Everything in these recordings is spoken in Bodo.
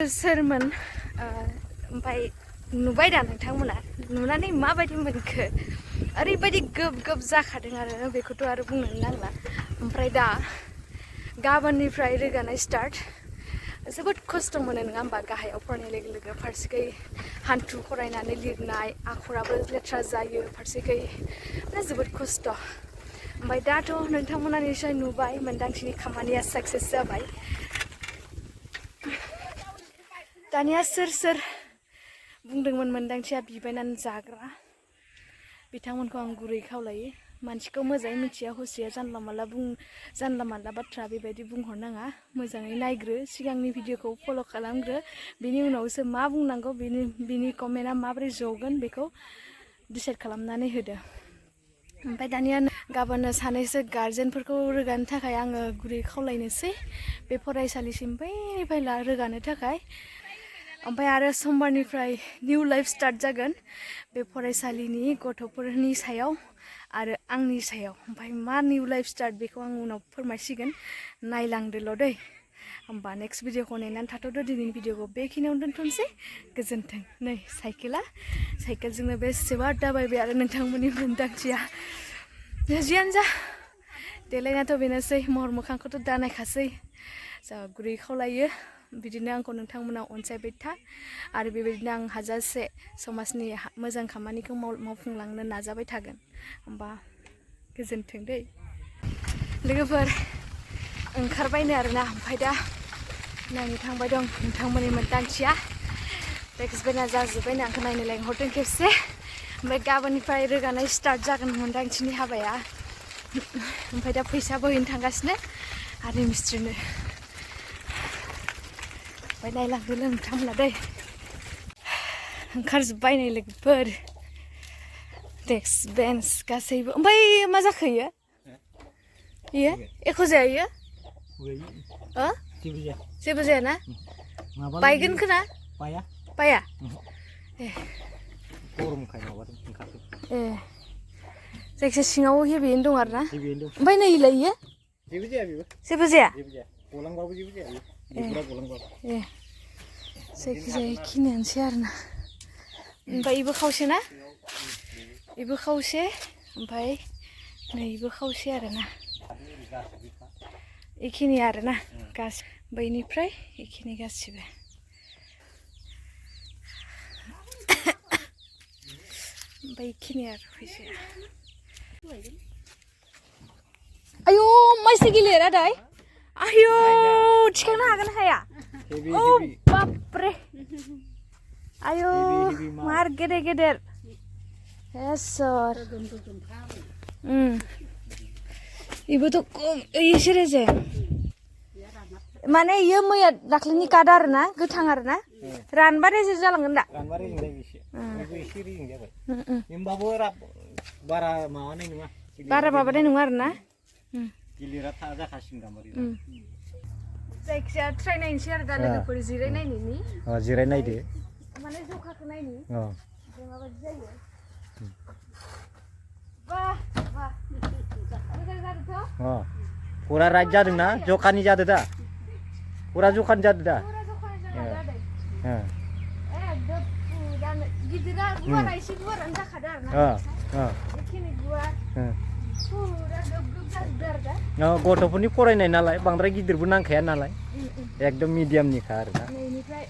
सोरमोन ओमफ्राय नुबाय दा नोंथांमोना नुनानै माबायदि मोनखो ओरैबायदि गोब गोब जाखादों आरो बेखौथ' आरो बुंनो नांला ओमफ्राय दा गाबोननिफ्राय रोगानाय स्टार्ट जोबोद खस्थ' मोनो नङा होमबा गाहायाव फरायनाय लोगो लोगो फारसेखै हान्थु खरायनानै लिरनाय आखराबो लेथ्रा जायो फारसेखै माने जोबोद खस्थ' ओमफ्राय दाथ' नोंथांमोना निश्चय नुबाय मोन्दांथिनि खामानिया साक्सेस जाबाय दानिया सोर सोर बुंदोंमोन मोन्दांथिया बिबायनानै जाग्रा बिथांमोनखौ आं गुरै खावलायो मानसिखौ मोजाङै मिथिया हसिया जानला मानला बाथ्रा बेबायदि बुंहरनाङा मोजाङै नायग्रो सिगांनि भिडिअखौ फल' खालामग्रो बिनि उनावसो मा बुंनांगौ बिनि कमेन्टआ माबोरै जगोन बेखौ डिसाइड खालामनानै होदो ओमफ्राय दानिया गाबोननो सानैसो गार्जेनफोरखौ रोगानो थाखाय आङो गुरै खावलायनोसै बे फरायसालिसिम बैनिफ्राय रोगानो थाखाय ओमफ्राय आरो समबारनिफ्राय निउ लाइफ स्टार्ट जागोन बे फरायसालिनि गथ'फोरनि सायाव आरो आंनि सायाव ओमफ्राय मा निउ लाइफ स्टार्ट बेखौ आं उनाव फोरमायसिगोन नायलांदोल' दै होमबा नेक्स्ट भिडिअखौ नेनानै थाथ'दो दिनैनि भिडिअखौ बेखिनियावनो दोनथ'नोसै गोजोन्थों नै साइकेलजोंनो बेसेबा दाबायबाय आरो नोंथांमोननि मोन्दांथिया जियानो जा देलायनायाथ' बेनोसै महर मोखांखौथ' दा नायखासै जा गुरै खावलायो बिदिनो आंखौ नोंथांमोना अनसायबाय था आरो बेबायदिनो आं हाजासे समाजनि मोजां खामानिखौ मावफुंलांनो नाजाबाय थागोन होमबा गोजोन्थों दै लोगोफोर ओंखारबायनो आरोना ओमफ्राय दा नायनो थांबाय दं नोंथांमोननि मोन्दांथिया प्रेक्टिस बायना जाजोब्बायनो आंखौ नायनो लेंहरदों खेबसे ओमफ्राय गाबोननिफ्राय रोगानाय स्टार्ट जागोन मोन्दांथिनि हाबाया ओमफ्राय दा फैसाबो हैनो थांगासिनो आरो मिस्ट्रिनो ओमफ्राय नायलांदो नोंथांमोना दै ओंखारजोब्बाय नै लोगोफोर डेस्क बेन्च गासैबो ओमफ्राय मा जाखो इयो एख' जाया इयो जेबो जायाना बायगोन खोना बाया ए जायखिया सिङाव हेबियैनो दं आरो ना ओमफ्राय नै इलाय इयो जेबो जाया ए जायखिजाया खिनियानोसै आरोना ओमफ्राय इबो खावसे ना इबो खावसे ओमफ्राय नैबो खावसे आरोना इखिनि आरोना गासिबो बैनिफ्राय इखिनि गासिबो ओमफ्राय इखिनि आरो फैसाया आयौ माइसि गेलेया आदाय आयौ थिखांनो हागोन हाया औ बापरे आयौ मार गेदेर गेदेर हेसर इबोथ' खम एसे रेजे माने इयो मैया दाख्लैनि काट आरो ना गोथां आरो ना रानबा रेजे जालांगोन दा बारा माबानाय नङा आरो ना जायखिजाया ट्राइ नायनोसै आरो दा लोगोफोर जिरायनायनि माने जखाखौ नायनि ओमफ्राय माबायदि जायो पूरा राइट जादों ना जखानि जादों दा पूरा जखानि जादों दा गिदिरा गुवारा एसे गुवारानो जाखादों आरो ना बेखिनि गुवार गथ'फोरनि फरायनाय नालाय बांद्राय गिदिरबो नांखाया नालाय एकदम मिडियामनिखा आरो ना नैनिफ्राय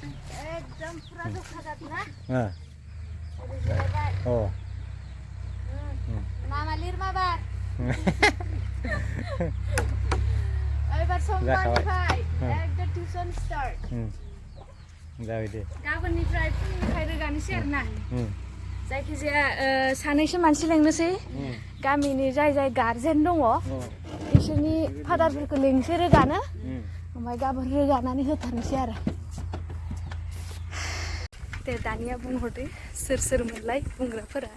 एकदम पुरा जखा जादोंना अ नामा लिरमाबार एबार समबारनिफ्राय एकदम टिउसन स्टार्ट जाबाय दे गाबोननिफ्राय फुंनिफ्राय रोगानोसै आरो ना जायखिजाया सानैसो मानसि लेंनोसै गामिनि जाय गार्जेन दङ बिसोरनि फादारफोरखौ लेंनोसै रोगानो ओमफ्राय गाबोन रोगानानै होथारनोसै आरो दे दानिया बुंहरदो सोर सोरमोनलाय बुंग्राफोरा